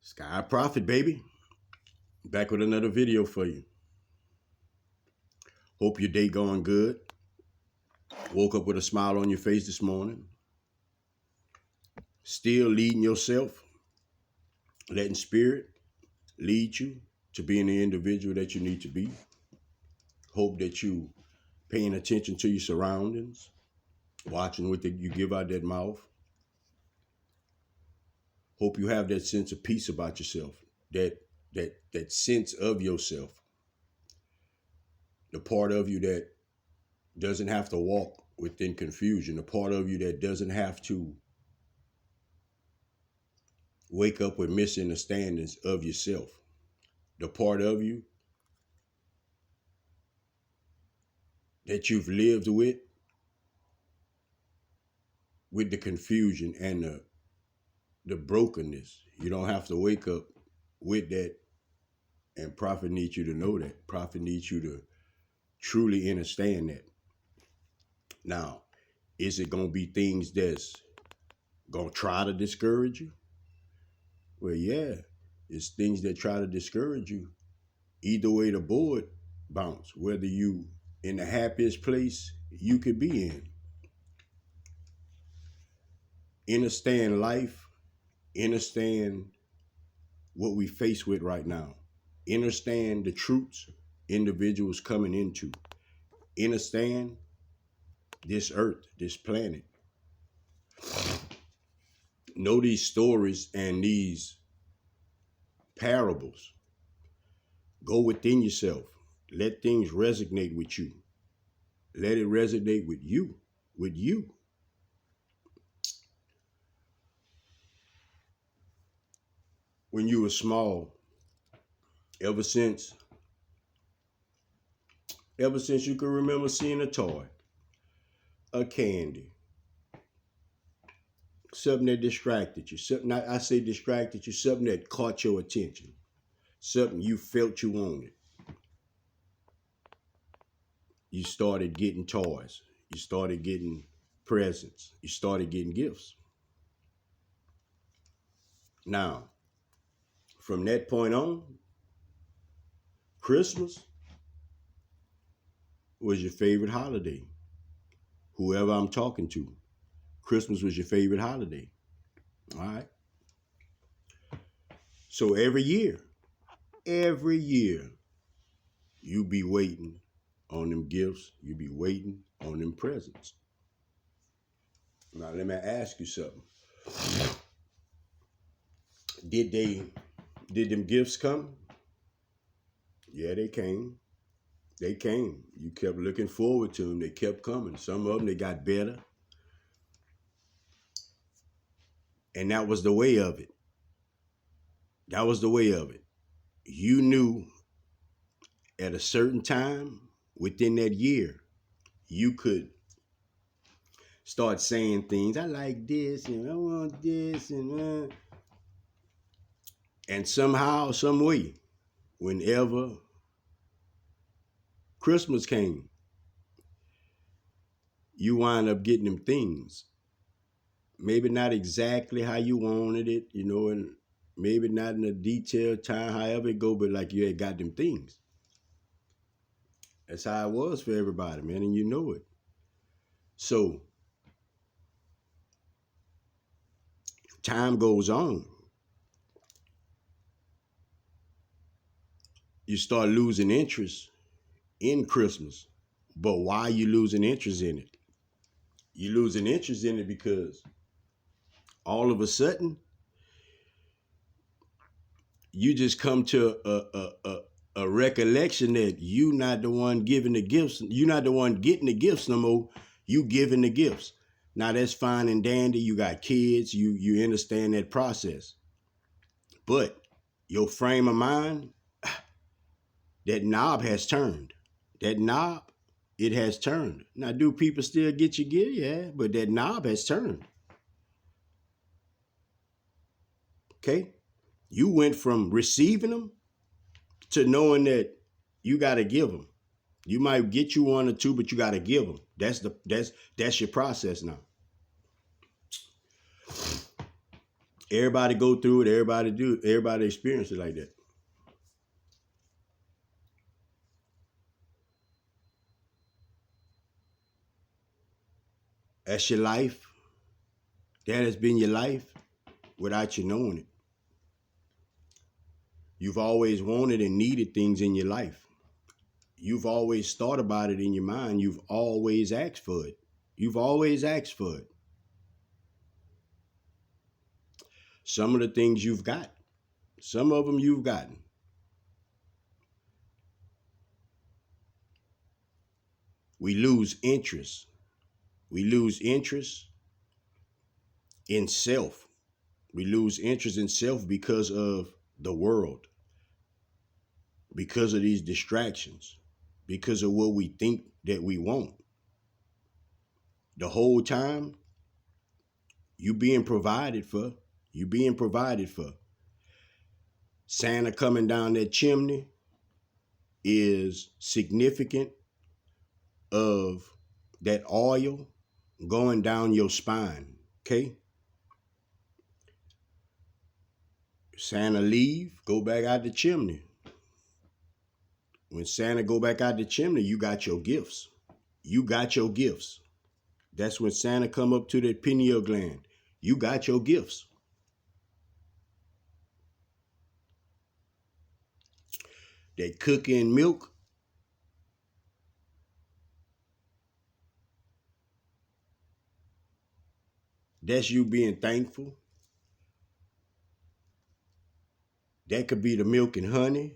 Sky Prophet, baby. Back with another video for you. Hope your day going good. Woke up with a smile on your face this morning. Still leading yourself. Letting spirit lead you to being the individual that you need to be. Hope that you paying attention to your surroundings. Watching what you give out that mouth. Hope you have that sense of peace about yourself. That sense of yourself. The part of you that doesn't have to walk within confusion. The part of you that doesn't have to wake up with misunderstandings of yourself. The part of you that you've lived with the confusion and the brokenness. You don't have to wake up with that. And Prophet needs you to know that. Prophet needs you to truly understand that. Now, is it going to be things that's going to try to discourage you? Well, yeah, it's things that try to discourage you. Either way the board bounce, whether you in the happiest place you could be in. Understand life. Understand what we face with right now. Understand the truths individuals coming into. Understand this earth, this planet. Know these stories and these parables. Go within yourself. Let things resonate with you. Let it resonate with you. With you. When you were small, ever since you can remember seeing a toy, a candy, something that distracted you, something, I say distracted you, something that caught your attention, something you felt you wanted. You started getting toys. You started getting presents. You started getting gifts. Now, from that point on, Christmas was your favorite holiday. Whoever I'm talking to, Christmas was your favorite holiday. All right. So every year, you be waiting on them gifts. You be waiting on them presents. Now, let me ask you something. Did them gifts come? Yeah, they came. They came. You kept looking forward to them. They kept coming. Some of them, they got better. And that was the way of it. That was the way of it. You knew at a certain time within that year, you could start saying things. I like this and I want this and somehow, some way, whenever Christmas came, you wind up getting them things. Maybe not exactly how you wanted it, and maybe not in a detailed time, however it go, but like you had got them things. That's how it was for everybody, man, and you know it. So, time goes on. You start losing interest in Christmas. But why are you losing interest in it? You're losing interest in it because all of a sudden, you just come to a recollection that you not the one giving the gifts. You're not the one getting the gifts no more. You giving the gifts. Now that's fine and dandy. You got kids. You understand that process. But your frame of mind, that knob has turned. That knob, it has turned. Now, do people still get your gift? Yeah, but that knob has turned. Okay? You went from receiving them to knowing that you got to give them. You might get you one or two, but you got to give them. That's your process now. Everybody go through it. Everybody experience it like that. That's your life. That has been your life without you knowing it. You've always wanted and needed things in your life. You've always thought about it in your mind. You've always asked for it. You've always asked for it. Some of the things you've got. Some of them you've gotten. We lose interest. We lose interest in self. We lose interest in self because of the world, because of these distractions, because of what we think that we want. The whole time, you being provided for. You being provided for. Santa coming down that chimney is significant of that oil going down your spine, okay? Santa leave, go back out the chimney. When Santa go back out the chimney, you got your gifts. You got your gifts. That's when Santa come up to that pineal gland. You got your gifts. That cooking milk, that's you being thankful. That could be the milk and honey,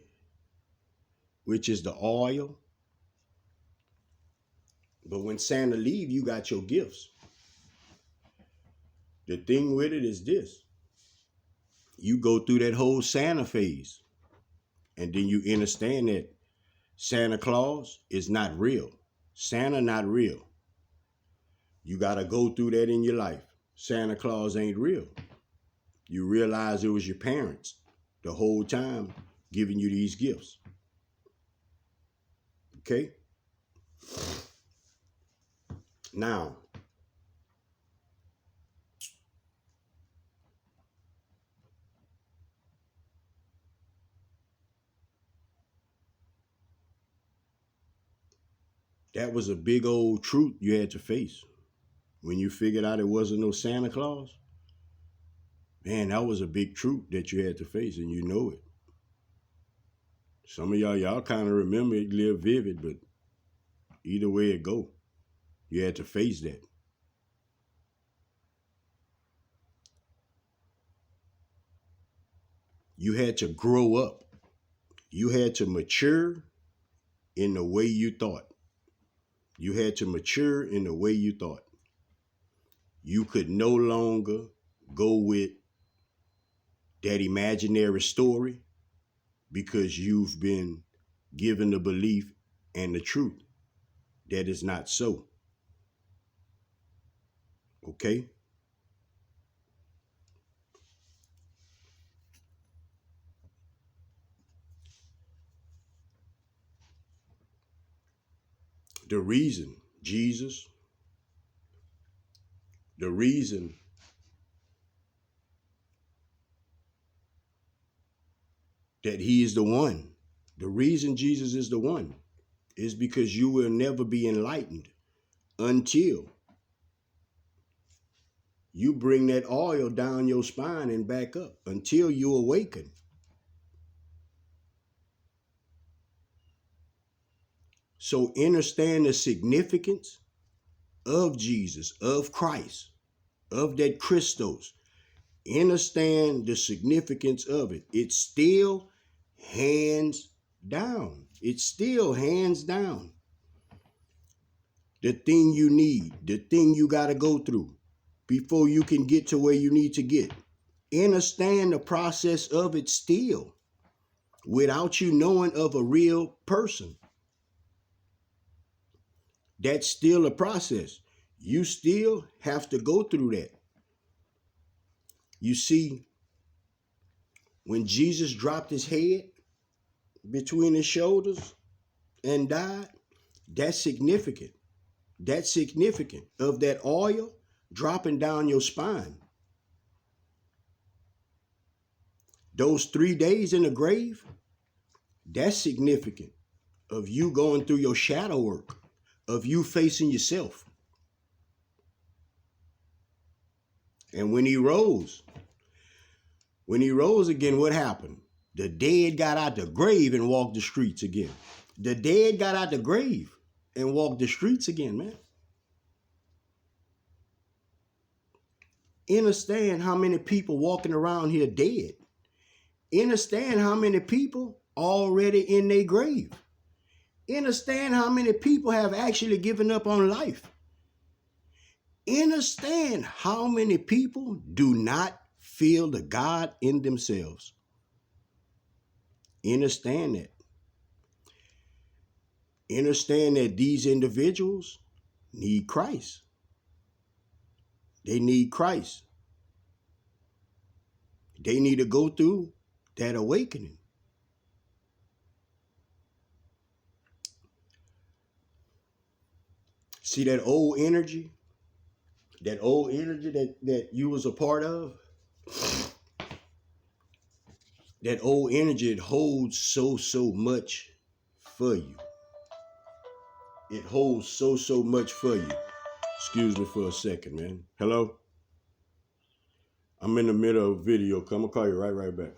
which is the oil. But when Santa leave, you got your gifts. The thing with it is this. You go through that whole Santa phase. And then you understand that Santa Claus is not real. Santa not real. You got to go through that in your life. Santa Claus ain't real. You realize it was your parents the whole time giving you these gifts. Okay? Now, that was a big old truth you had to face. When you figured out it wasn't no Santa Claus, man, that was a big truth that you had to face, and you know it. Some of y'all kind of remember it, live vivid, but either way it go, you had to face that. You had to grow up. You had to mature in the way you thought. You had to mature in the way you thought. You could no longer go with that imaginary story because you've been given the belief and the truth that is not so. Okay? The reason Jesus, the reason that he is the one, the reason Jesus is the one is because you will never be enlightened until you bring that oil down your spine and back up, until you awaken. So understand the significance of Jesus, of Christ, of that Christos. Understand the significance of it. It's still hands down. It's still hands down. The thing you need, the thing you got to go through before you can get to where you need to get. Understand the process of it still without you knowing of a real person. That's still a process. You still have to go through that. You see, when Jesus dropped his head between his shoulders and died, that's significant. That's significant of that oil dropping down your spine. Those 3 days in the grave, that's significant of you going through your shadow work, of you facing yourself. And when he rose again, what happened? The dead got out the grave and walked the streets again. The dead got out the grave and walked the streets again, man. Understand how many people walking around here dead. Understand how many people already in their grave. Understand how many people have actually given up on life. Understand how many people do not feel the God in themselves. Understand that. Understand that these individuals need Christ. They need Christ. They need to go through that awakening. See that old energy that you was a part of? That old energy, it holds so much for you. It holds so much for you. Excuse me for a second, man. Hello? I'm in the middle of a video. I'm gonna call you right back.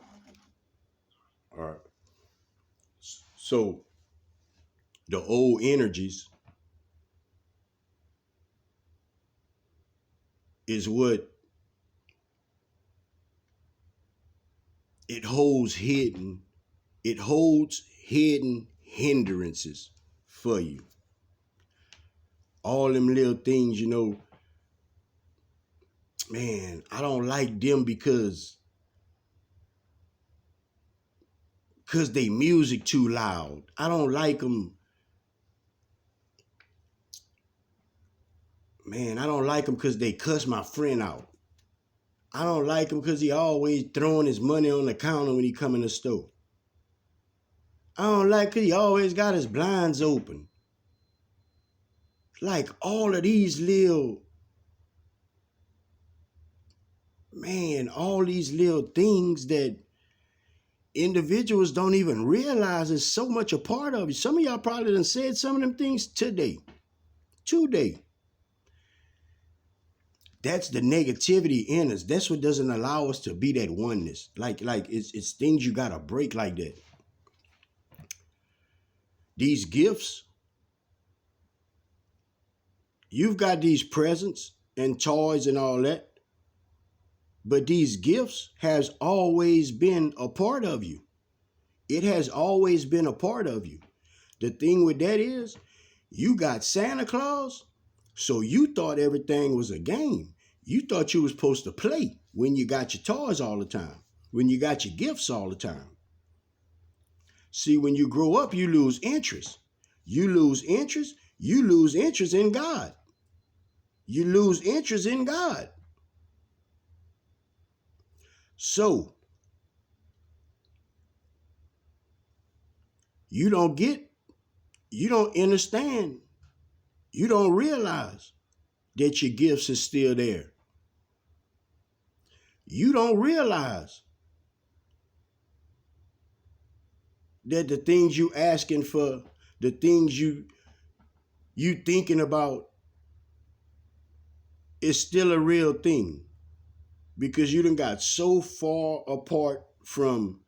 All right. So the old energies is what it holds hidden. It holds hidden hindrances for you. All them little things, you know, man, I don't like them because they music too loud. I don't like them. Man, I don't like them because they cuss my friend out. I don't like him because he always throwing his money on the counter when he come in the store. I don't like because he always got his blinds open. Like all of these little, man, all these little things that individuals don't even realize is so much a part of you. Some of y'all probably done said some of them things today. That's the negativity in us. That's what doesn't allow us to be that oneness. Like it's things you gotta break like that. These gifts, you've got these presents and toys and all that, but these gifts has always been a part of you. It has always been a part of you. The thing with that is, you got Santa Claus, so you thought everything was a game. You thought you was supposed to play when you got your toys all the time, when you got your gifts all the time. See, when you grow up, you lose interest. You lose interest in God. You lose interest in God. So, you don't understand, you don't realize that your gifts are still there. You don't realize that the things you asking for, the things you thinking about is still a real thing, because you done got so far apart from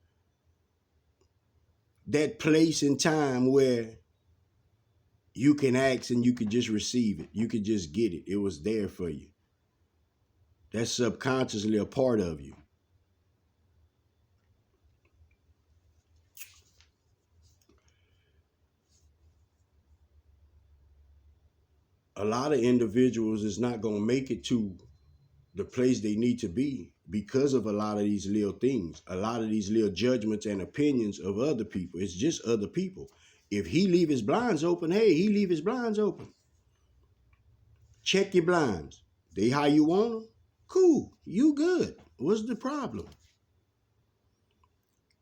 that place and time where you can ask and you could just receive it. You could just get it. It was there for you. That's subconsciously a part of you. A lot of individuals is not going to make it to the place they need to be because of a lot of these little things, a lot of these little judgments and opinions of other people. It's just other people. If he leave his blinds open, hey, he leave his blinds open. Check your blinds. They how you want them? Cool, you good. What's the problem?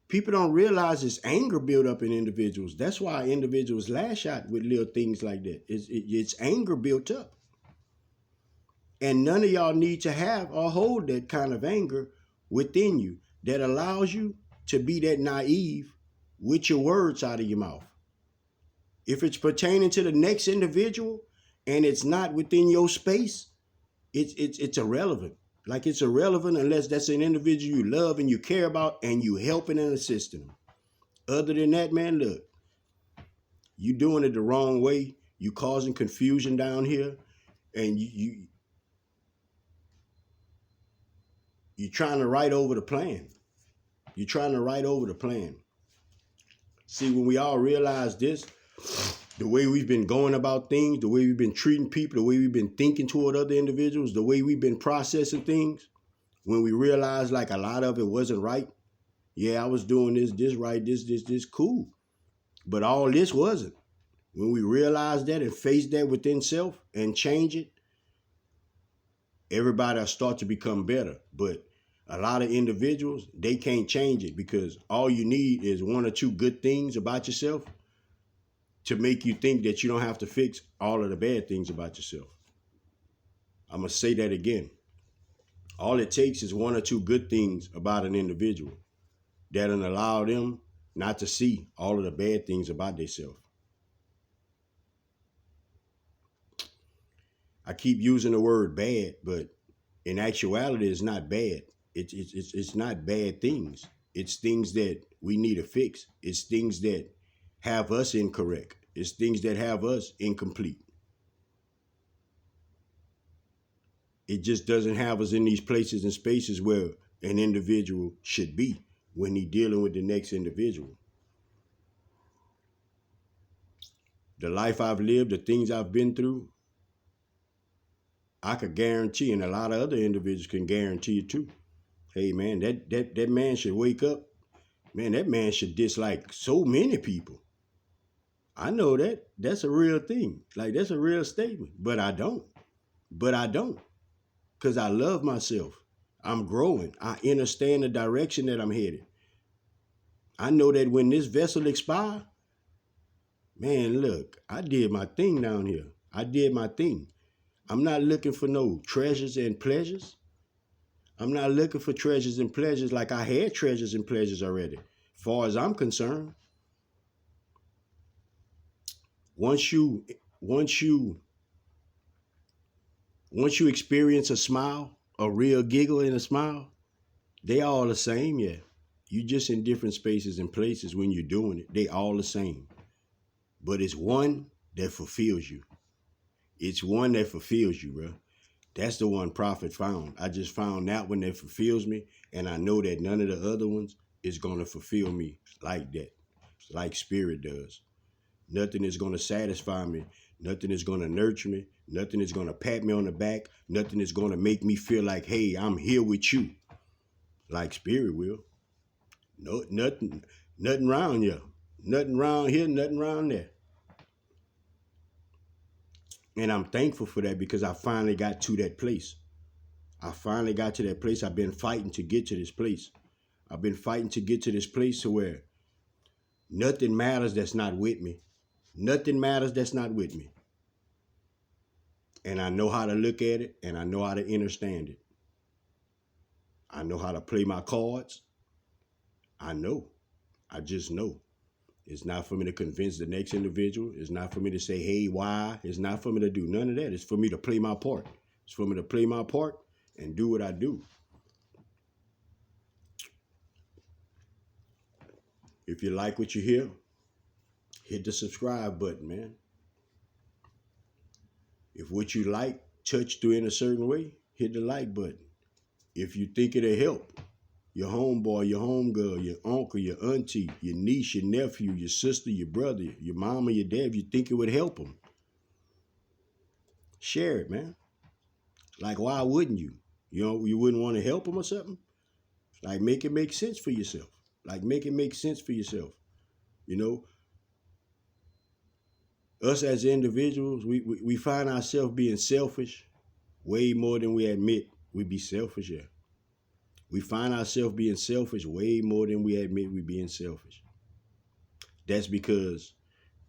People don't realize it's anger built up in individuals. That's why individuals lash out with little things like that. It's anger built up. And none of y'all need to have or hold that kind of anger within you. that allows you to be that naive with your words out of your mouth. If it's pertaining to the next individual and it's not within your space, it's irrelevant. Like, it's irrelevant unless that's an individual you love and you care about and you helping and assisting them. Other than that, man, look, you doing it the wrong way. You causing confusion down here, and you're trying to write over the plan. You're trying to write over the plan. See, when we all realize this, the way we've been going about things, the way we've been treating people, the way we've been thinking toward other individuals, the way we've been processing things, when we realize like a lot of it wasn't right. Yeah, I was doing this right, this, cool. But all this wasn't. When we realize that and face that within self and change it, everybody will start to become better. But a lot of individuals, they can't change it because all you need is one or two good things about yourself to make you think that you don't have to fix all of the bad things about yourself. I'm going to say that again. All it takes is one or two good things about an individual that'll allow them not to see all of the bad things about themselves. I keep using the word bad, but in actuality, it's not bad. It's not bad things. It's things that we need to fix. It's things that have us incorrect. It's things that have us incomplete. It just doesn't have us in these places and spaces where an individual should be when he's dealing with the next individual. The life I've lived, the things I've been through, I could guarantee, and a lot of other individuals can guarantee it too. Hey man, that man should wake up. Man, that man should dislike so many people. I know that. That's a real thing. Like, that's a real statement. But I don't. Because I love myself. I'm growing. I understand the direction that I'm headed. I know that when this vessel expires, man, look, I did my thing down here. I did my thing. I'm not looking for no treasures and pleasures. I'm not looking for treasures and pleasures like I had treasures and pleasures already. As far as I'm concerned, once you experience a smile, a real giggle and a smile, they all the same, yeah. You just in different spaces and places when you're doing it. They all the same. But it's one that fulfills you. It's one that fulfills you, bro. That's the one Prophet found. I just found that one that fulfills me, and I know that none of the other ones is going to fulfill me like that, like Spirit does. Nothing is going to satisfy me. Nothing is going to nurture me. Nothing is going to pat me on the back. Nothing is going to make me feel like, hey, I'm here with you, like Spirit will. No, nothing around here. Nothing around here, nothing around there. And I'm thankful for that because I finally got to that place. I've been fighting to get to this place. I've been fighting to get to this place to where nothing matters that's not with me. Nothing matters that's not with me. And I know how to look at it, and I know how to understand it. I know how to play my cards. I know. I just know. It's not for me to convince the next individual. It's not for me to say, hey, why? It's not for me to do none of that. It's for me to play my part. It's for me to play my part and do what I do. If you like what you hear, hit the subscribe button, man. If what you like touched you in a certain way, hit the like button. If you think it'll help your homeboy, your homegirl, your uncle, your auntie, your niece, your nephew, your sister, your brother, your mama, your dad, if you think it would help them, share it, man. Like, why wouldn't you? You know, you wouldn't want to help them or something? Like, make it make sense for yourself. You know, us as individuals, we find ourselves being selfish way more than we admit we be selfish, yeah. We find ourselves being selfish way more than we admit we being selfish. That's because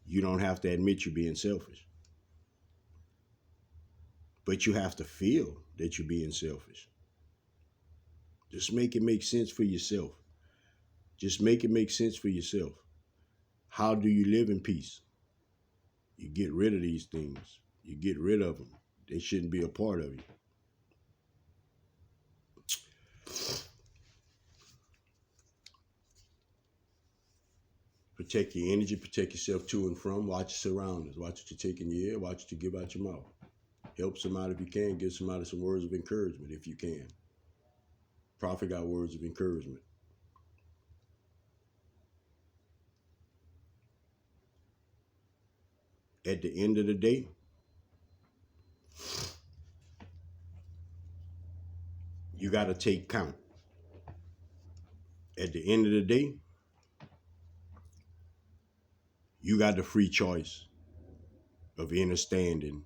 you don't have to admit you're being selfish. But you have to feel that you're being selfish. Just make it make sense for yourself. Just make it make sense for yourself. How do you live in peace? You get rid of these things. You get rid of them. They shouldn't be a part of you. Protect your energy, protect yourself to and from. Watch your surroundings. Watch what you take in your ear. Watch what you give out your mouth. Help somebody if you can. Give somebody some words of encouragement if you can. Prophet got words of encouragement. At the end of the day, you got to take count. At the end of the day, you got the free choice of understanding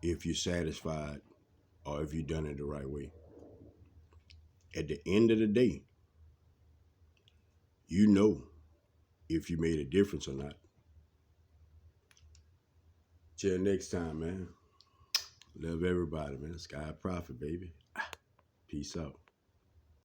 if you're satisfied or if you've done it the right way. At the end of the day, you know if you made a difference or not. Till next time, man. Love everybody, man. Sky Prophet, baby. Peace out.